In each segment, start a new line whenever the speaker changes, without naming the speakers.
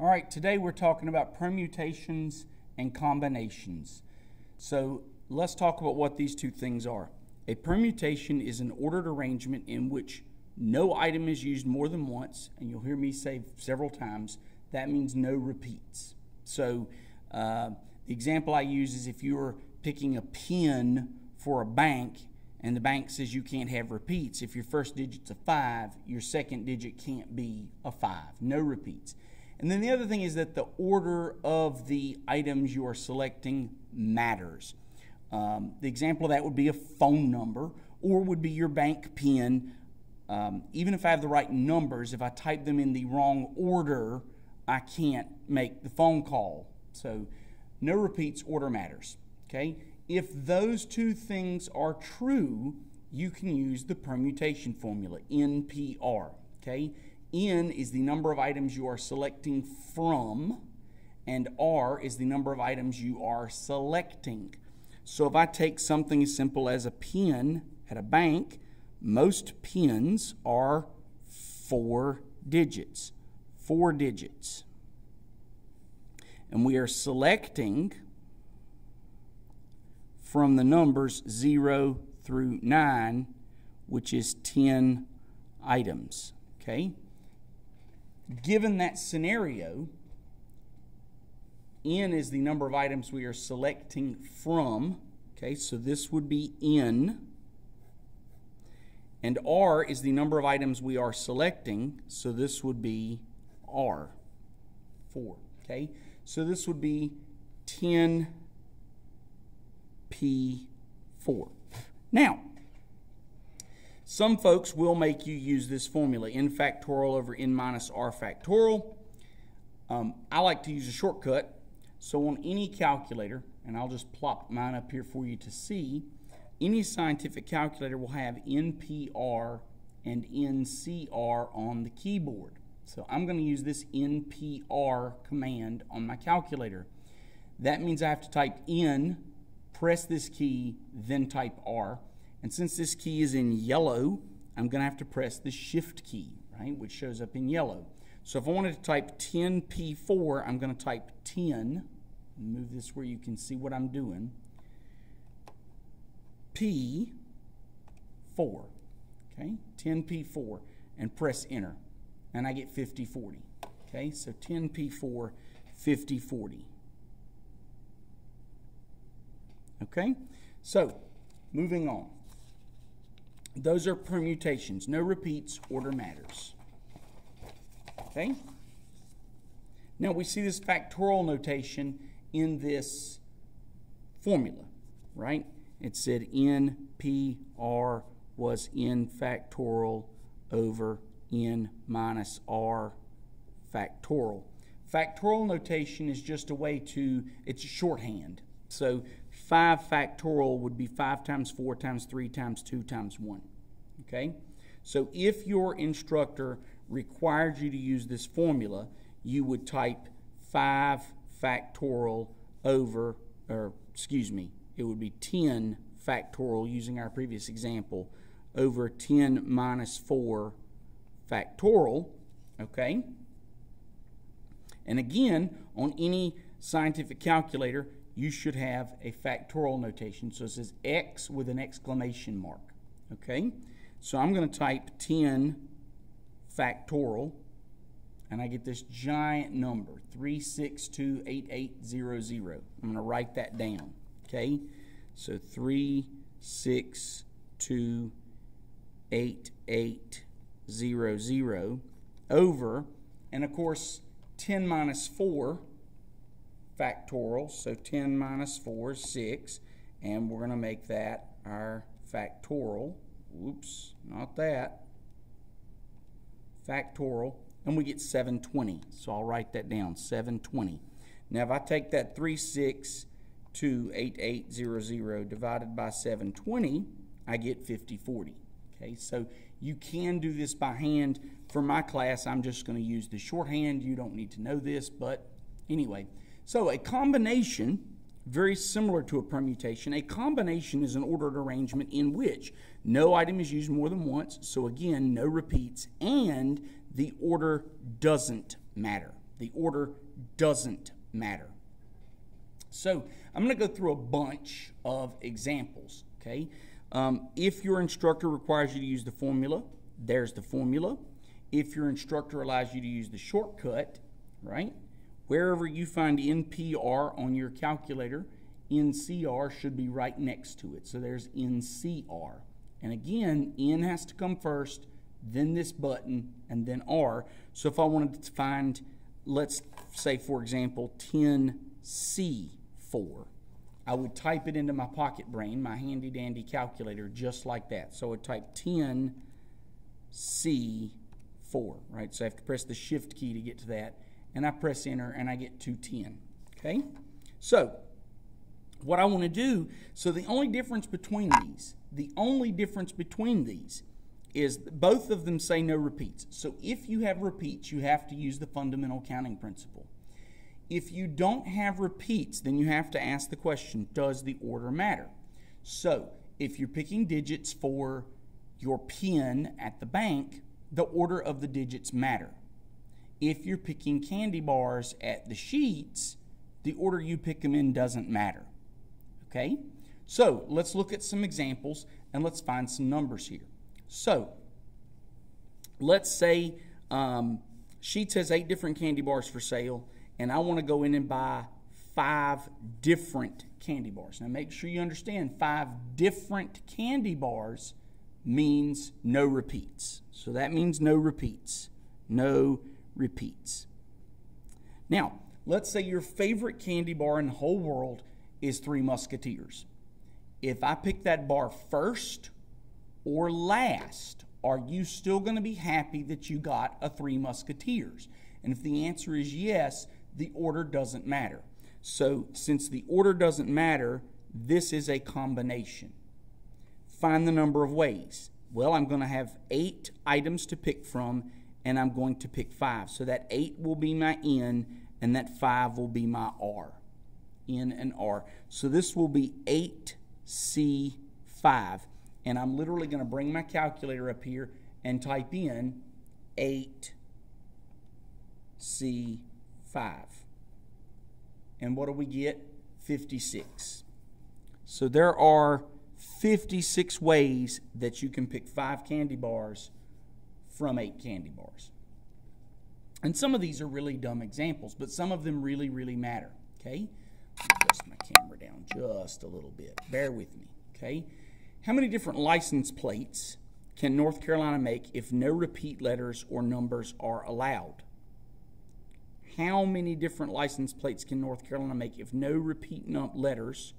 All right, today we're talking about permutations and combinations. So let's talk about what these two things are. A permutation is an ordered arrangement in which no item is used more than once, and you'll hear me say several times, that means no repeats. So the example I use is if you're picking a pin for a bank and the bank says you can't have repeats. If your first digit's a 5, your second digit can't be a 5. No repeats. And then the other thing is that the order of the items you are selecting matters. The example of that would be a phone number or would be your bank PIN. Even if I have the right numbers, if I type them in the wrong order, I can't make the phone call. So no repeats, order matters. Okay? If those two things are true, you can use the permutation formula, NPR. Okay? N is the number of items you are selecting from, and R is the number of items you are selecting. So if I take something as simple as a pin at a bank, most pins are 4 digits. 4 digits. And we are selecting from the numbers 0 through 9, which is 10 items. Okay? Given that scenario, N is the number of items we are selecting from. Okay, so this would be N. And R is the number of items we are selecting, so this would be R, 4. Okay, so this would be 10P4. Now, some folks will make you use this formula, n factorial over n minus r factorial. I like to use a shortcut. So on any calculator, and I'll just plop mine up here for you to see, any scientific calculator will have NPR and NCR on the keyboard. So I'm going to use this NPR command on my calculator. That means I have to type N, press this key, then type R. And since this key is in yellow, I'm going to have to press the shift key, right, which shows up in yellow. So if I wanted to type 10P4, I'm going to type 10. Move this where you can see what I'm doing. P4. Okay, 10P4, and press enter. And I get 5040. Okay, so 10P4, 5040. Okay, so moving on. Those are permutations. No repeats, order matters. Okay? Now we see this factorial notation in this formula, right? It said NPR was n factorial over n minus r factorial. Factorial notation is just a way to, it's shorthand. So 5 factorial would be 5 times 4 times 3 times 2 times 1. Okay? So if your instructor required you to use this formula, you would type 5 factorial over, or excuse me, it would be 10 factorial using our previous example over 10 minus 4 factorial. Okay? And again, on any scientific calculator, you should have a factorial notation. So it says X with an exclamation mark. Okay? So I'm going to type 10 factorial, and I get this giant number, 3628800. I'm going to write that down. Okay? So 3628800 over, and of course, 10 minus 4 factorial, so 10 minus 4 is 6, and we're going to make that our factorial. Oops, not that. Factorial, and we get 720. So I'll write that down, 720. Now if I take that 3628800 divided by 720, I get 5040. Okay, so you can do this by hand. For my class, I'm just going to use the shorthand. You don't need to know this, but anyway. So a combination, very similar to a permutation, a combination is an ordered arrangement in which no item is used more than once, so again, no repeats, and the order doesn't matter. The order doesn't matter. So I'm going to go through a bunch of examples, okay? If your instructor requires you to use the formula, there's the formula. If your instructor allows you to use the shortcut, right? Wherever you find NPR on your calculator, NCR should be right next to it. So there's NCR. And again, N has to come first, then this button, and then R. So if I wanted to find, let's say, for example, 10C4, I would type it into my pocket brain, my handy dandy calculator, just like that. So I would type 10C4, right? So I have to press the shift key to get to that, and I press enter, and I get 210, okay? So what I want to do, so the only difference between these is both of them say no repeats. So if you have repeats, you have to use the fundamental counting principle. If you don't have repeats, then you have to ask the question, does the order matter? So if you're picking digits for your PIN at the bank, the order of the digits matter. If you're picking candy bars at the sheets, the order you pick them in doesn't matter. Okay? So let's look at some examples and let's find some numbers here. So let's say Sheets has 8 different candy bars for sale, and I want to go in and buy 5 different candy bars. Now make sure you understand 5 different candy bars means no repeats. So that means no repeats. No repeats. Now, let's say your favorite candy bar in the whole world is Three Musketeers. If I pick that bar first or last, are you still going to be happy that you got a Three Musketeers? And if the answer is yes, the order doesn't matter. So since the order doesn't matter, this is a combination. Find the number of ways. Well, I'm going to have 8 items to pick from, and I'm going to pick 5. So that 8 will be my N, and that 5 will be my R. N and R. So this will be 8C5. And I'm literally going to bring my calculator up here and type in 8C5. And what do we get? 56. So there are 56 ways that you can pick 5 candy bars from 8 candy bars. And some of these are really dumb examples, but some of them really, really matter. Okay? Adjust my camera down just a little bit. Bear with me. Okay? How many different license plates can North Carolina make if no repeat letters or numbers are allowed? How many different license plates can North Carolina make if no repeat letters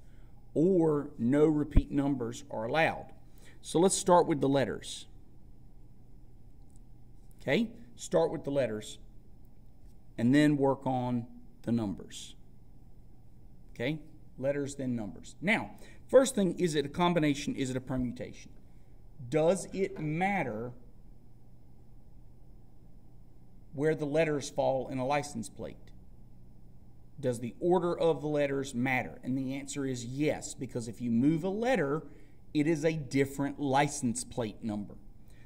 or no repeat numbers are allowed? So let's start with the letters. Okay? Start with the letters and then work on the numbers. Okay? Letters, then numbers. Now, first thing, is it a combination? Is it a permutation? Does it matter where the letters fall in a license plate? Does the order of the letters matter? And the answer is yes, because if you move a letter, it is a different license plate number.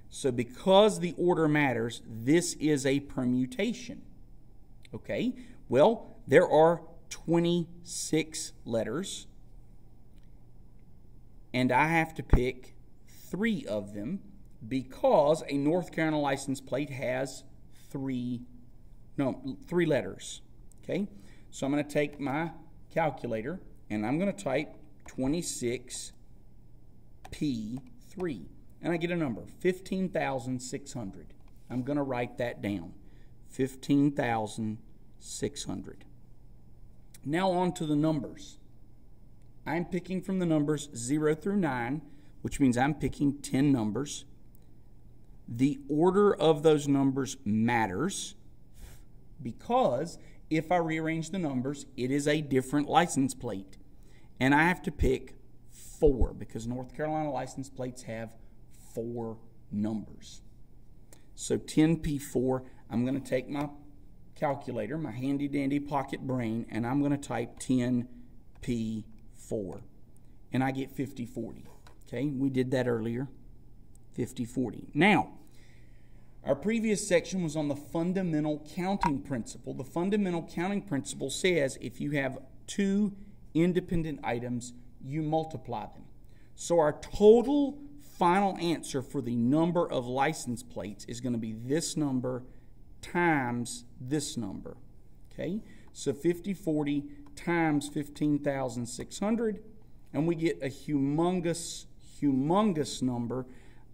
So because the order matters, this is a permutation. Okay? Well, there are 26 letters, and I have to pick 3 of them because a North Carolina license plate has 3 letters. Okay? So I'm going to take my calculator and I'm going to type 26P3 and I get a number, 15,600. I'm going to write that down, 15,600. Now on to the numbers. I'm picking from the numbers 0 through 9, which means I'm picking 10 numbers. The order of those numbers matters because if I rearrange the numbers, it is a different license plate. And I have to pick 4 because North Carolina license plates have 4 numbers. So 10P4, I'm going to take my calculator, my handy dandy pocket brain, and I'm going to type 10P4. And I get 5040. Okay, we did that earlier. 5040. Now, Our previous section was on the fundamental counting principle. The fundamental counting principle says if you have two independent items, you multiply them. So our total final answer for the number of license plates is going to be this number times this number. Okay? So 5040 times 15,600, and we get a humongous number.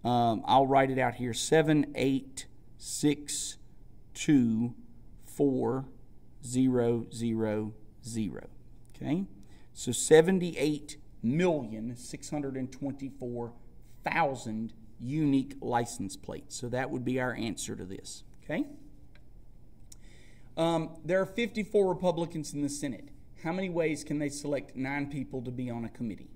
I'll write it out here, 786240000. Okay? So 78,624,000 unique license plates. So that would be our answer to this. Okay? There are 54 Republicans in the Senate. How many ways can they select 9 people to be on a committee?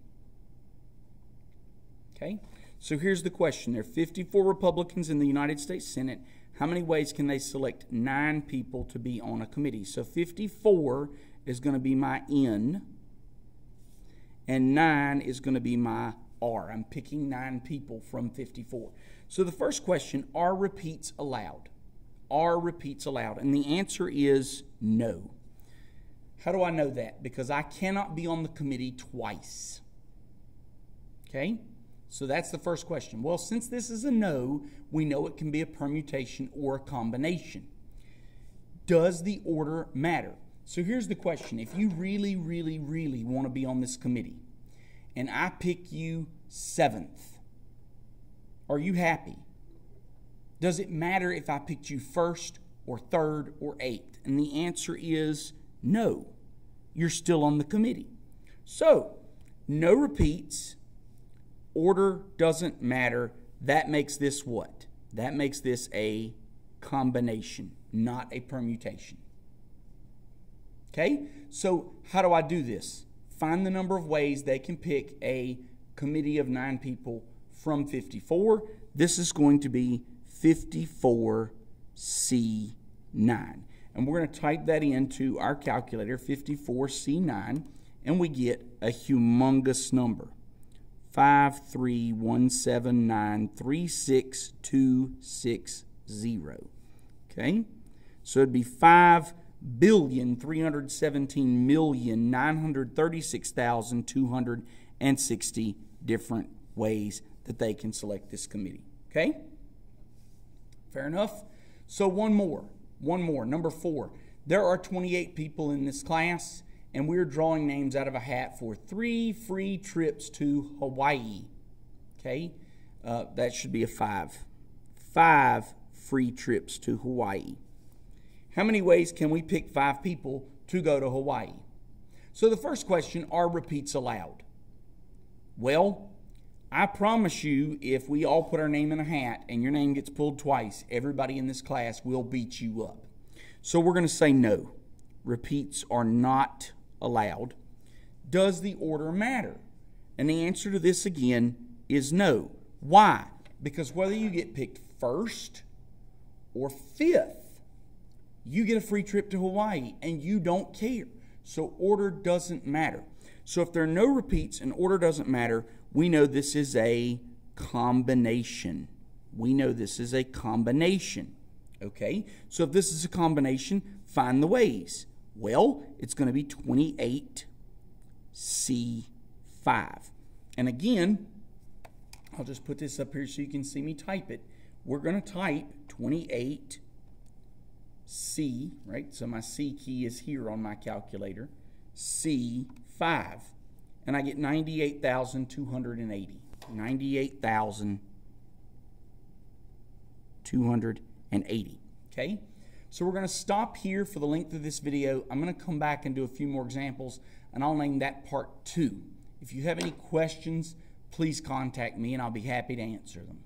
Okay? So here's the question. There are 54 Republicans in the United States Senate. How many ways can they select 9 people to be on a committee? So 54 is going to be my N, and 9 is going to be my R. I'm picking 9 people from 54. So the first question, are repeats allowed? Are repeats allowed? And the answer is no. How do I know that? Because I cannot be on the committee twice. Okay? So that's the first question. Well, since this is a no, we know it can be a permutation or a combination. Does the order matter? So here's the question. If you really want to be on this committee, and I pick you 7th, are you happy? Does it matter if I picked you 1st or 3rd or 8th? And the answer is no. You're still on the committee. So, no repeats. Order doesn't matter. That makes this what? That makes this a combination, not a permutation. Okay? So, how do I do this? Find the number of ways they can pick a committee of 9 people from 54. This is going to be 54C9. And we're going to type that into our calculator, 54C9, and we get a humongous number. 5317936,260. Okay? So it'd be 5,317,936,260 different ways that they can select this committee. Okay? Fair enough? So one more, number 4. There are 28 people in this class, and we're drawing names out of a hat for 3 free trips to Hawaii. Okay? That should be a 5. 5 free trips to Hawaii. How many ways can we pick 5 people to go to Hawaii? So the first question, are repeats allowed? Well, I promise you, if we all put our name in a hat and your name gets pulled twice, everybody in this class will beat you up. So we're going to say no. Repeats are not allowed. Does the order matter? And the answer to this again is no. Why? Because whether you get picked 1st or 5th, you get a free trip to Hawaii and you don't care. So order doesn't matter. So if there are no repeats and order doesn't matter, we know this is a combination. We know this is a combination. Okay? So if this is a combination, find the ways. Well, it's going to be 28C5. And again, I'll just put this up here so you can see me type it. We're going to type 28C, right? So my C key is here on my calculator. C5. And I get 98,280. 98,280. Okay? So we're going to stop here for the length of this video. I'm going to come back and do a few more examples, and I'll name that part 2. If you have any questions, please contact me, and I'll be happy to answer them.